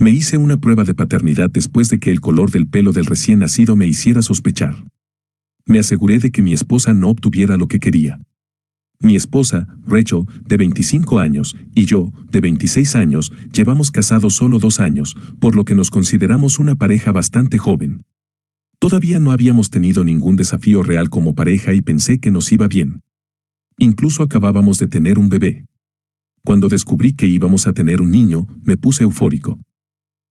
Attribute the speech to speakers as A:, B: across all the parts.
A: Me hice una prueba de paternidad después de que el color del pelo del recién nacido me hiciera sospechar. Me aseguré de que mi esposa no obtuviera lo que quería. Mi esposa, Rachel, de 25 años, y yo, de 26 años, llevamos casados solo 2 años, por lo que nos consideramos una pareja bastante joven. Todavía no habíamos tenido ningún desafío real como pareja y pensé que nos iba bien. Incluso acabábamos de tener un bebé. Cuando descubrí que íbamos a tener un niño, me puse eufórico.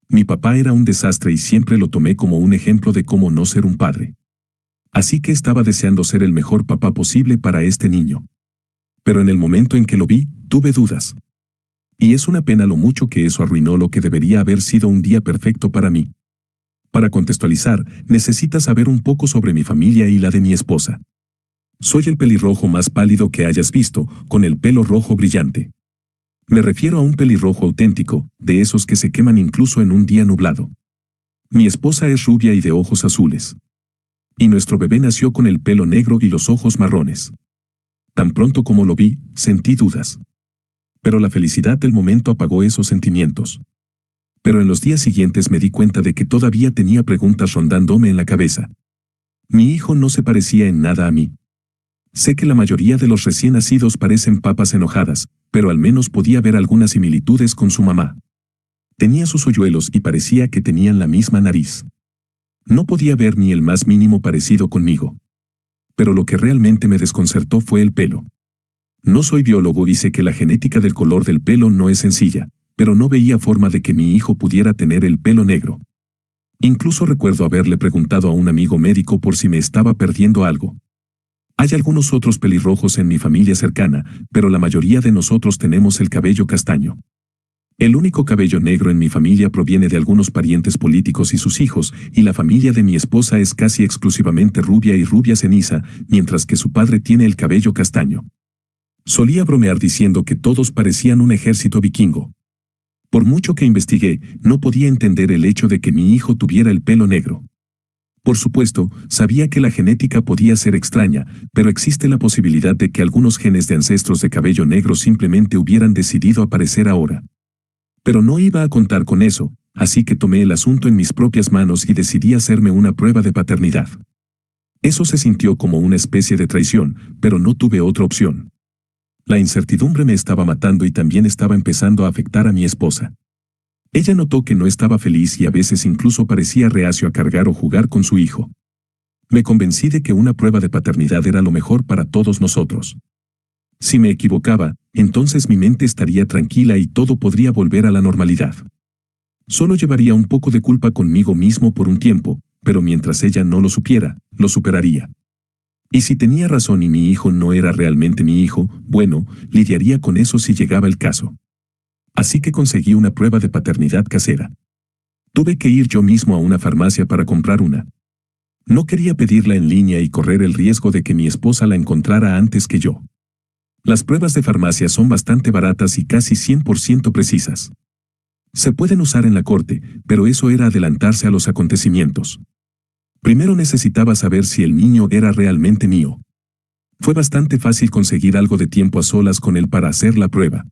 A: Mi papá era un desastre y siempre lo tomé como un ejemplo de cómo no ser un padre. Así que estaba deseando ser el mejor papá posible para este niño. Pero en el momento en que lo vi, tuve dudas. Y es una pena lo mucho que eso arruinó lo que debería haber sido un día perfecto para mí. Para contextualizar, necesitas saber un poco sobre mi familia y la de mi esposa. Soy el pelirrojo más pálido que hayas visto, con el pelo rojo brillante. Me refiero a un pelirrojo auténtico, de esos que se queman incluso en un día nublado. Mi esposa es rubia y de ojos azules. Y nuestro bebé nació con el pelo negro y los ojos marrones. Tan pronto como lo vi, sentí dudas. Pero la felicidad del momento apagó esos sentimientos. Pero en los días siguientes me di cuenta de que todavía tenía preguntas rondándome en la cabeza. Mi hijo no se parecía en nada a mí. Sé que la mayoría de los recién nacidos parecen papas enojadas, pero al menos podía ver algunas similitudes con su mamá. Tenía sus hoyuelos y parecía que tenían la misma nariz. No podía ver ni el más mínimo parecido conmigo. Pero lo que realmente me desconcertó fue el pelo. No soy biólogo y sé que la genética del color del pelo no es sencilla, pero no veía forma de que mi hijo pudiera tener el pelo negro. Incluso recuerdo haberle preguntado a un amigo médico por si me estaba perdiendo algo. Hay algunos otros pelirrojos en mi familia cercana, pero la mayoría de nosotros tenemos el cabello castaño. El único cabello negro en mi familia proviene de algunos parientes políticos y sus hijos, y la familia de mi esposa es casi exclusivamente rubia y rubia ceniza, mientras que su padre tiene el cabello castaño. Solía bromear diciendo que todos parecían un ejército vikingo. Por mucho que investigué, no podía entender el hecho de que mi hijo tuviera el pelo negro. Por supuesto, sabía que la genética podía ser extraña, pero existe la posibilidad de que algunos genes de ancestros de cabello negro simplemente hubieran decidido aparecer ahora. Pero no iba a contar con eso, así que tomé el asunto en mis propias manos y decidí hacerme una prueba de paternidad. Eso se sintió como una especie de traición, pero no tuve otra opción. La incertidumbre me estaba matando y también estaba empezando a afectar a mi esposa. Ella notó que no estaba feliz y a veces incluso parecía reacio a cargar o jugar con su hijo. Me convencí de que una prueba de paternidad era lo mejor para todos nosotros. Si me equivocaba, entonces mi mente estaría tranquila y todo podría volver a la normalidad. Solo llevaría un poco de culpa conmigo mismo por un tiempo, pero mientras ella no lo supiera, lo superaría. Y si tenía razón y mi hijo no era realmente mi hijo, bueno, lidiaría con eso si llegaba el caso. Así que conseguí una prueba de paternidad casera. Tuve que ir yo mismo a una farmacia para comprar una. No quería pedirla en línea y correr el riesgo de que mi esposa la encontrara antes que yo. Las pruebas de farmacia son bastante baratas y casi 100% precisas. Se pueden usar en la corte, pero eso era adelantarse a los acontecimientos. Primero necesitaba saber si el niño era realmente mío. Fue bastante fácil conseguir algo de tiempo a solas con él para hacer la prueba.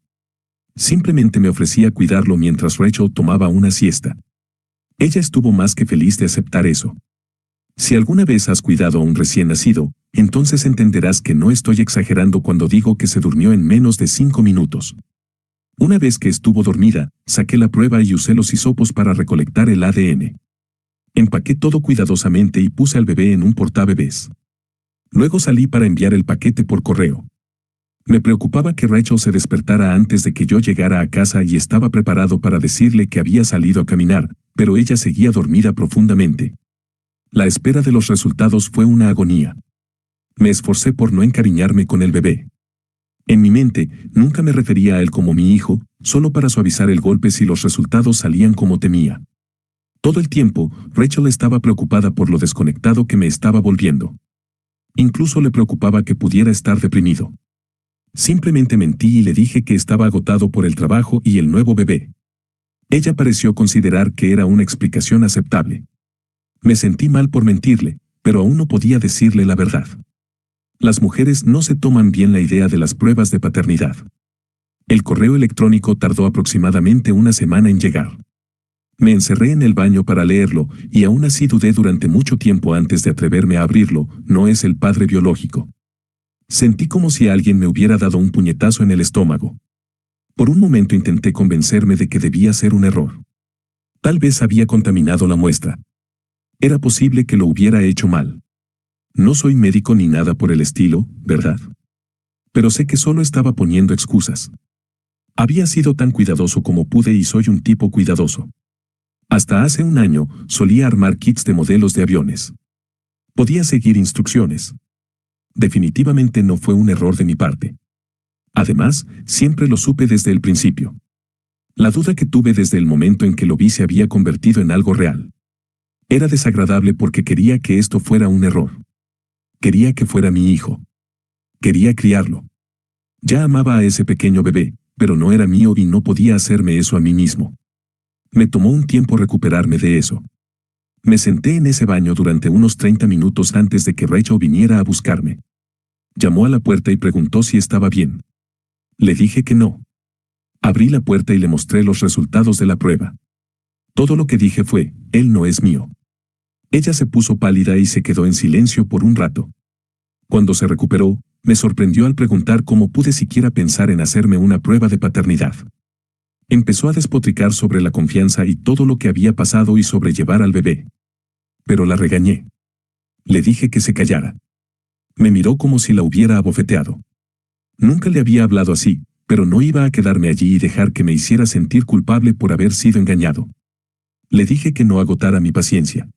A: Simplemente me ofrecía cuidarlo mientras Rachel tomaba una siesta. Ella estuvo más que feliz de aceptar eso. Si alguna vez has cuidado a un recién nacido, entonces entenderás que no estoy exagerando cuando digo que se durmió en menos de 5 minutos. Una vez que estuvo dormida, saqué la prueba y usé los hisopos para recolectar el ADN. Empaqué todo cuidadosamente y puse al bebé en un portabebés. Luego salí para enviar el paquete por correo. Me preocupaba que Rachel se despertara antes de que yo llegara a casa y estaba preparado para decirle que había salido a caminar, pero ella seguía dormida profundamente. La espera de los resultados fue una agonía. Me esforcé por no encariñarme con el bebé. En mi mente, nunca me refería a él como mi hijo, solo para suavizar el golpe si los resultados salían como temía. Todo el tiempo, Rachel estaba preocupada por lo desconectado que me estaba volviendo. Incluso le preocupaba que pudiera estar deprimido. Simplemente mentí y le dije que estaba agotado por el trabajo y el nuevo bebé. Ella pareció considerar que era una explicación aceptable. Me sentí mal por mentirle, pero aún no podía decirle la verdad. Las mujeres no se toman bien la idea de las pruebas de paternidad. El correo electrónico tardó aproximadamente una semana en llegar. Me encerré en el baño para leerlo, y aún así dudé durante mucho tiempo antes de atreverme a abrirlo. No es el padre biológico. Sentí como si alguien me hubiera dado un puñetazo en el estómago. Por un momento intenté convencerme de que debía ser un error. Tal vez había contaminado la muestra. Era posible que lo hubiera hecho mal. No soy médico ni nada por el estilo, ¿verdad? Pero sé que solo estaba poniendo excusas. Había sido tan cuidadoso como pude y soy un tipo cuidadoso. Hasta hace un año, solía armar kits de modelos de aviones. Podía seguir instrucciones. Definitivamente no fue un error de mi parte. Además, siempre lo supe desde el principio. La duda que tuve desde el momento en que lo vi se había convertido en algo real. Era desagradable porque quería que esto fuera un error. Quería que fuera mi hijo. Quería criarlo. Ya amaba a ese pequeño bebé, pero no era mío y no podía hacerme eso a mí mismo. Me tomó un tiempo recuperarme de eso. Me senté en ese baño durante unos 30 minutos antes de que Rachel viniera a buscarme. Llamó a la puerta y preguntó si estaba bien. Le dije que no. Abrí la puerta y le mostré los resultados de la prueba. Todo lo que dije fue, él no es mío. Ella se puso pálida y se quedó en silencio por un rato. Cuando se recuperó, me sorprendió al preguntar cómo pude siquiera pensar en hacerme una prueba de paternidad. Empezó a despotricar sobre la confianza y todo lo que había pasado y sobre llevar al bebé. Pero la regañé. Le dije que se callara. Me miró como si la hubiera abofeteado. Nunca le había hablado así, pero no iba a quedarme allí y dejar que me hiciera sentir culpable por haber sido engañado. Le dije que no agotara mi paciencia.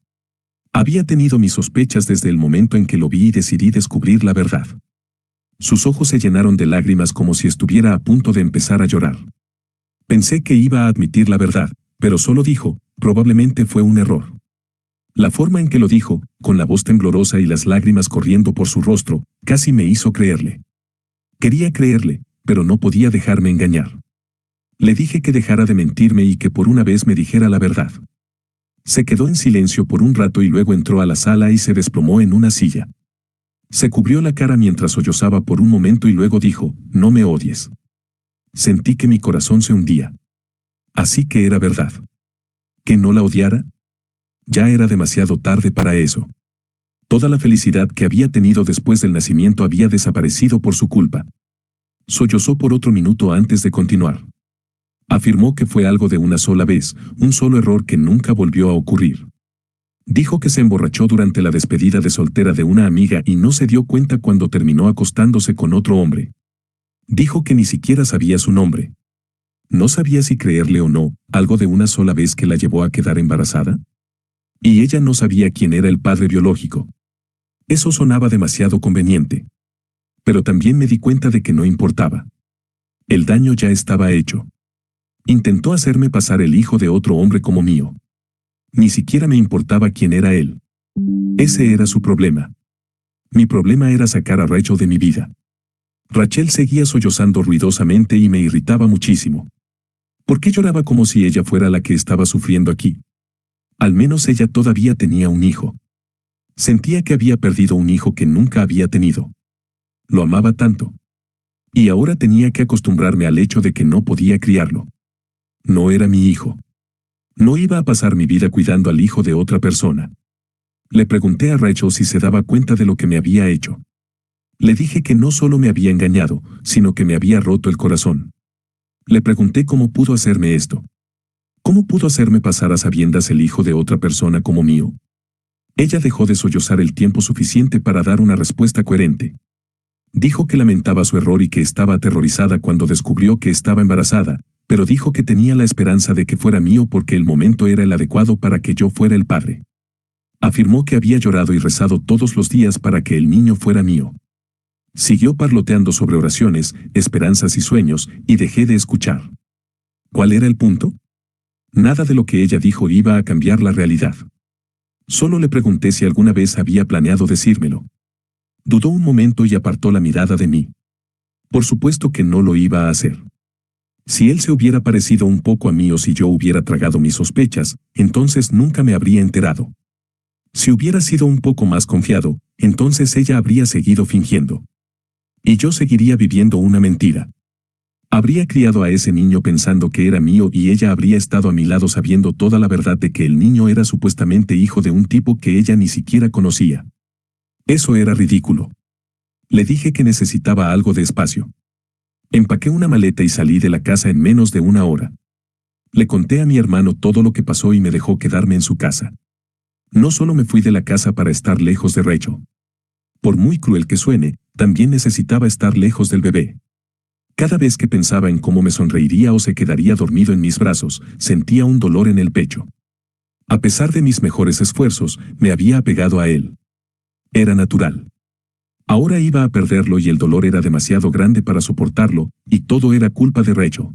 A: Había tenido mis sospechas desde el momento en que lo vi y decidí descubrir la verdad. Sus ojos se llenaron de lágrimas como si estuviera a punto de empezar a llorar. Pensé que iba a admitir la verdad, pero solo dijo, probablemente fue un error. La forma en que lo dijo, con la voz temblorosa y las lágrimas corriendo por su rostro, casi me hizo creerle. Quería creerle, pero no podía dejarme engañar. Le dije que dejara de mentirme y que por una vez me dijera la verdad. Se quedó en silencio por un rato y luego entró a la sala y se desplomó en una silla. Se cubrió la cara mientras sollozaba por un momento y luego dijo, no me odies. Sentí que mi corazón se hundía. Así que era verdad. ¿Que no la odiara? Ya era demasiado tarde para eso. Toda la felicidad que había tenido después del nacimiento había desaparecido por su culpa. Sollozó por otro minuto antes de continuar. Afirmó que fue algo de una sola vez, un solo error que nunca volvió a ocurrir. Dijo que se emborrachó durante la despedida de soltera de una amiga y no se dio cuenta cuando terminó acostándose con otro hombre. Dijo que ni siquiera sabía su nombre. No sabía si creerle o no, algo de una sola vez que la llevó a quedar embarazada. Y ella no sabía quién era el padre biológico. Eso sonaba demasiado conveniente. Pero también me di cuenta de que no importaba. El daño ya estaba hecho. Intentó hacerme pasar el hijo de otro hombre como mío. Ni siquiera me importaba quién era él. Ese era su problema. Mi problema era sacar a Rachel de mi vida. Rachel seguía sollozando ruidosamente y me irritaba muchísimo. ¿Por qué lloraba como si ella fuera la que estaba sufriendo aquí? Al menos ella todavía tenía un hijo. Sentía que había perdido un hijo que nunca había tenido. Lo amaba tanto. Y ahora tenía que acostumbrarme al hecho de que no podía criarlo. No era mi hijo. No iba a pasar mi vida cuidando al hijo de otra persona. Le pregunté a Rachel si se daba cuenta de lo que me había hecho. Le dije que no solo me había engañado, sino que me había roto el corazón. Le pregunté cómo pudo hacerme esto. ¿Cómo pudo hacerme pasar a sabiendas el hijo de otra persona como mío? Ella dejó de sollozar el tiempo suficiente para dar una respuesta coherente. Dijo que lamentaba su error y que estaba aterrorizada cuando descubrió que estaba embarazada, pero dijo que tenía la esperanza de que fuera mío porque el momento era el adecuado para que yo fuera el padre. Afirmó que había llorado y rezado todos los días para que el niño fuera mío. Siguió parloteando sobre oraciones, esperanzas y sueños, y dejé de escuchar. ¿Cuál era el punto? Nada de lo que ella dijo iba a cambiar la realidad. Solo le pregunté si alguna vez había planeado decírmelo. Dudó un momento y apartó la mirada de mí. Por supuesto que no lo iba a hacer. Si él se hubiera parecido un poco a mí o si yo hubiera tragado mis sospechas, entonces nunca me habría enterado. Si hubiera sido un poco más confiado, entonces ella habría seguido fingiendo. Y yo seguiría viviendo una mentira. Habría criado a ese niño pensando que era mío y ella habría estado a mi lado sabiendo toda la verdad de que el niño era supuestamente hijo de un tipo que ella ni siquiera conocía. Eso era ridículo. Le dije que necesitaba algo de espacio. Empaqué una maleta y salí de la casa en menos de una hora. Le conté a mi hermano todo lo que pasó y me dejó quedarme en su casa. No solo me fui de la casa para estar lejos de Rachel. Por muy cruel que suene, también necesitaba estar lejos del bebé. Cada vez que pensaba en cómo me sonreiría o se quedaría dormido en mis brazos, sentía un dolor en el pecho. A pesar de mis mejores esfuerzos, me había apegado a él. Era natural. Ahora iba a perderlo y el dolor era demasiado grande para soportarlo, y todo era culpa de Rachel.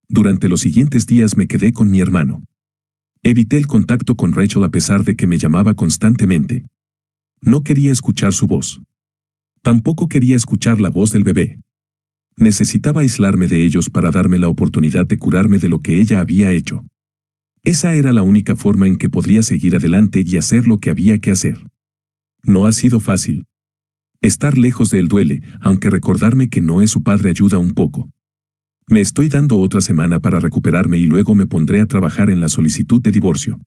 A: Durante los siguientes días me quedé con mi hermano. Evité el contacto con Rachel a pesar de que me llamaba constantemente. No quería escuchar su voz. Tampoco quería escuchar la voz del bebé. Necesitaba aislarme de ellos para darme la oportunidad de curarme de lo que ella había hecho. Esa era la única forma en que podría seguir adelante y hacer lo que había que hacer. No ha sido fácil. Estar lejos de él duele, aunque recordarme que no es su padre ayuda un poco. Me estoy dando otra semana para recuperarme y luego me pondré a trabajar en la solicitud de divorcio.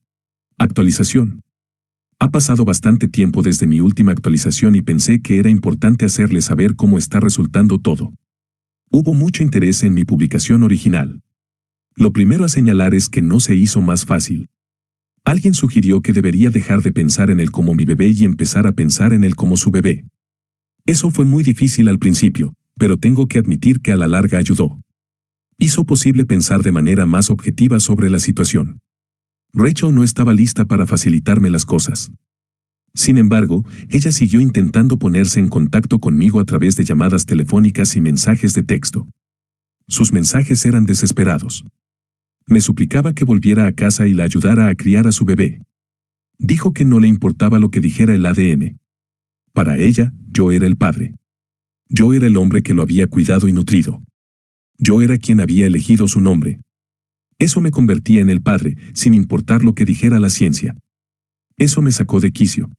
A: Actualización. Ha pasado bastante tiempo desde mi última actualización y pensé que era importante hacerle saber cómo está resultando todo. Hubo mucho interés en mi publicación original. Lo primero a señalar es que no se hizo más fácil. Alguien sugirió que debería dejar de pensar en él como mi bebé y empezar a pensar en él como su bebé. Eso fue muy difícil al principio, pero tengo que admitir que a la larga ayudó. Hizo posible pensar de manera más objetiva sobre la situación. Rachel no estaba lista para facilitarme las cosas. Sin embargo, ella siguió intentando ponerse en contacto conmigo a través de llamadas telefónicas y mensajes de texto. Sus mensajes eran desesperados. Me suplicaba que volviera a casa y la ayudara a criar a su bebé. Dijo que no le importaba lo que dijera el ADN. Para ella, yo era el padre. Yo era el hombre que lo había cuidado y nutrido. Yo era quien había elegido su nombre. Eso me convertía en el padre, sin importar lo que dijera la ciencia. Eso me sacó de quicio.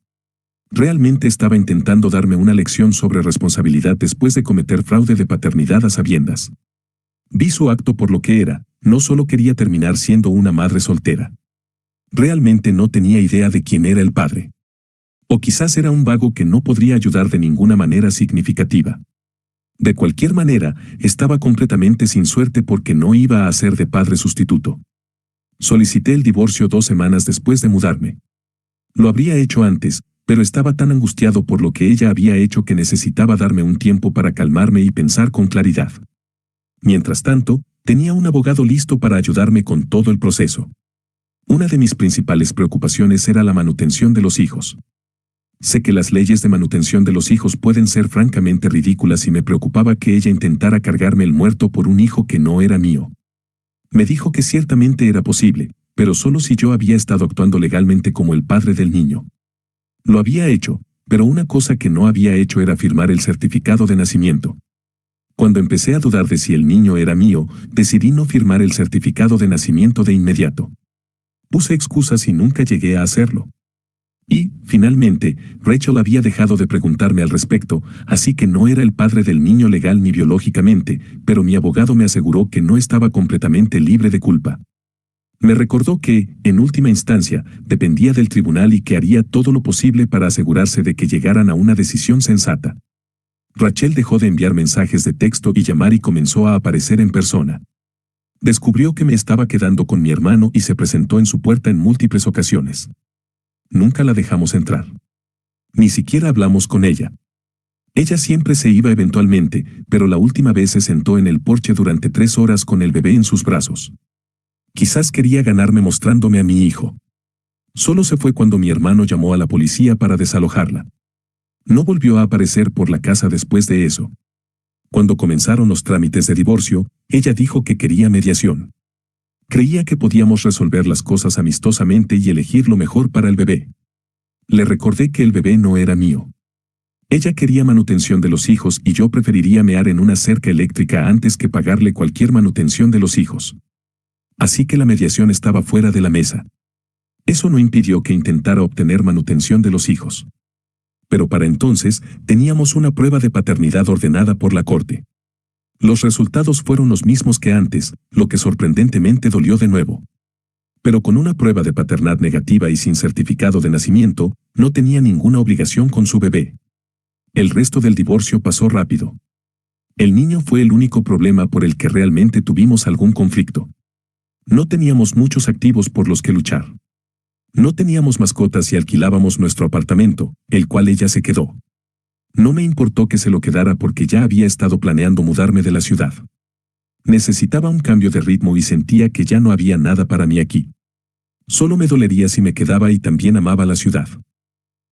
A: Realmente estaba intentando darme una lección sobre responsabilidad después de cometer fraude de paternidad a sabiendas. Vi su acto por lo que era, no solo quería terminar siendo una madre soltera. Realmente no tenía idea de quién era el padre. O quizás era un vago que no podría ayudar de ninguna manera significativa. De cualquier manera, estaba completamente sin suerte porque no iba a ser de padre sustituto. Solicité el divorcio 2 semanas después de mudarme. Lo habría hecho antes, pero estaba tan angustiado por lo que ella había hecho que necesitaba darme un tiempo para calmarme y pensar con claridad. Mientras tanto, tenía un abogado listo para ayudarme con todo el proceso. Una de mis principales preocupaciones era la manutención de los hijos. Sé que las leyes de manutención de los hijos pueden ser francamente ridículas y me preocupaba que ella intentara cargarme el muerto por un hijo que no era mío. Me dijo que ciertamente era posible, pero solo si yo había estado actuando legalmente como el padre del niño. Lo había hecho, pero una cosa que no había hecho era firmar el certificado de nacimiento. Cuando empecé a dudar de si el niño era mío, decidí no firmar el certificado de nacimiento de inmediato. Puse excusas y nunca llegué a hacerlo. Y, finalmente, Rachel había dejado de preguntarme al respecto, así que no era el padre del niño legal ni biológicamente, pero mi abogado me aseguró que no estaba completamente libre de culpa. Me recordó que, en última instancia, dependía del tribunal y que haría todo lo posible para asegurarse de que llegaran a una decisión sensata. Rachel dejó de enviar mensajes de texto y llamar y comenzó a aparecer en persona. Descubrió que me estaba quedando con mi hermano y se presentó en su puerta en múltiples ocasiones. Nunca la dejamos entrar. Ni siquiera hablamos con ella. Ella siempre se iba eventualmente, pero la última vez se sentó en el porche durante 3 horas con el bebé en sus brazos. Quizás quería ganarme mostrándome a mi hijo. Solo se fue cuando mi hermano llamó a la policía para desalojarla. No volvió a aparecer por la casa después de eso. Cuando comenzaron los trámites de divorcio, ella dijo que quería mediación. Creía que podíamos resolver las cosas amistosamente y elegir lo mejor para el bebé. Le recordé que el bebé no era mío. Ella quería manutención de los hijos y yo preferiría mear en una cerca eléctrica antes que pagarle cualquier manutención de los hijos. Así que la mediación estaba fuera de la mesa. Eso no impidió que intentara obtener manutención de los hijos. Pero para entonces, teníamos una prueba de paternidad ordenada por la corte. Los resultados fueron los mismos que antes, lo que sorprendentemente dolió de nuevo. Pero con una prueba de paternidad negativa y sin certificado de nacimiento, no tenía ninguna obligación con su bebé. El resto del divorcio pasó rápido. El niño fue el único problema por el que realmente tuvimos algún conflicto. No teníamos muchos activos por los que luchar. No teníamos mascotas y alquilábamos nuestro apartamento, el cual ella se quedó. No me importó que se lo quedara porque ya había estado planeando mudarme de la ciudad. Necesitaba un cambio de ritmo y sentía que ya no había nada para mí aquí. Solo me dolería si me quedaba y también amaba la ciudad.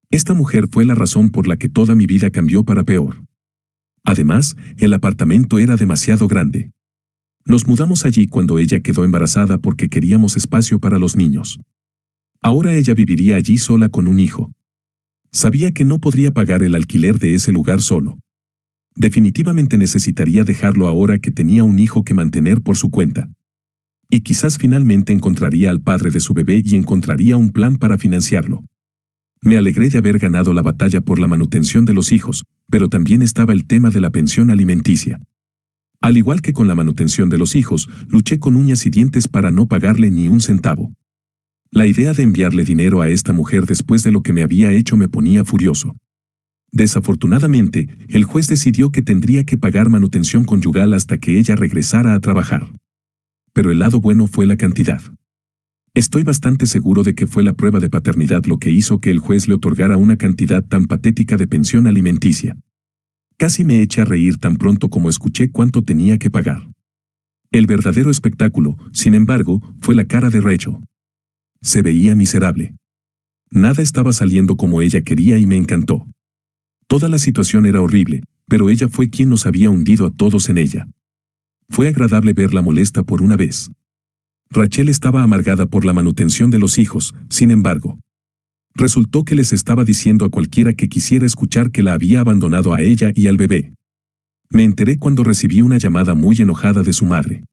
A: Esta mujer fue la razón por la que toda mi vida cambió para peor. Además, el apartamento era demasiado grande. Nos mudamos allí cuando ella quedó embarazada porque queríamos espacio para los niños. Ahora ella viviría allí sola con un hijo. Sabía que no podría pagar el alquiler de ese lugar solo. Definitivamente necesitaría dejarlo ahora que tenía un hijo que mantener por su cuenta. Y quizás finalmente encontraría al padre de su bebé y encontraría un plan para financiarlo. Me alegré de haber ganado la batalla por la manutención de los hijos, pero también estaba el tema de la pensión alimenticia. Al igual que con la manutención de los hijos, luché con uñas y dientes para no pagarle ni un centavo. La idea de enviarle dinero a esta mujer después de lo que me había hecho me ponía furioso. Desafortunadamente, el juez decidió que tendría que pagar manutención conyugal hasta que ella regresara a trabajar. Pero el lado bueno fue la cantidad. Estoy bastante seguro de que fue la prueba de paternidad lo que hizo que el juez le otorgara una cantidad tan patética de pensión alimenticia. Casi me eché a reír tan pronto como escuché cuánto tenía que pagar. El verdadero espectáculo, sin embargo, fue la cara de Rachel. Se veía miserable. Nada estaba saliendo como ella quería y me encantó. Toda la situación era horrible, pero ella fue quien nos había hundido a todos en ella. Fue agradable verla molesta por una vez. Rachel estaba amargada por la manutención de los hijos, sin embargo. Resultó que les estaba diciendo a cualquiera que quisiera escuchar que la había abandonado a ella y al bebé. Me enteré cuando recibí una llamada muy enojada de su madre.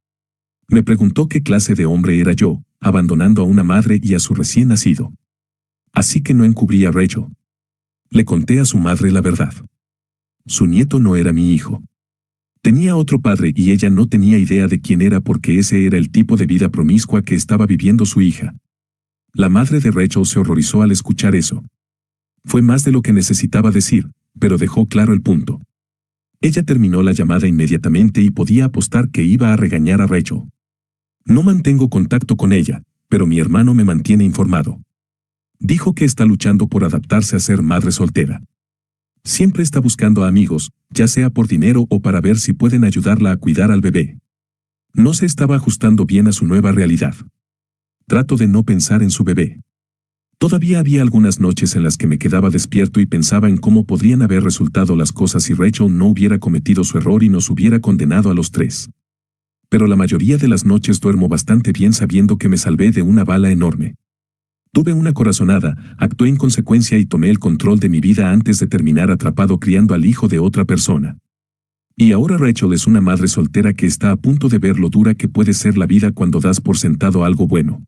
A: Me preguntó qué clase de hombre era yo, abandonando a una madre y a su recién nacido. Así que no encubrí a Rachel. Le conté a su madre la verdad. Su nieto no era mi hijo. Tenía otro padre y ella no tenía idea de quién era porque ese era el tipo de vida promiscua que estaba viviendo su hija. La madre de Rachel se horrorizó al escuchar eso. Fue más de lo que necesitaba decir, pero dejó claro el punto. Ella terminó la llamada inmediatamente y podía apostar que iba a regañar a Rachel. No mantengo contacto con ella, pero mi hermano me mantiene informado. Dijo que está luchando por adaptarse a ser madre soltera. Siempre está buscando a amigos, ya sea por dinero o para ver si pueden ayudarla a cuidar al bebé. No se estaba ajustando bien a su nueva realidad. Trato de no pensar en su bebé. Todavía había algunas noches en las que me quedaba despierto y pensaba en cómo podrían haber resultado las cosas si Rachel no hubiera cometido su error y nos hubiera condenado a los tres. Pero la mayoría de las noches duermo bastante bien sabiendo que me salvé de una bala enorme. Tuve una corazonada, actué en consecuencia y tomé el control de mi vida antes de terminar atrapado criando al hijo de otra persona. Y ahora Rachel es una madre soltera que está a punto de ver lo dura que puede ser la vida cuando das por sentado algo bueno.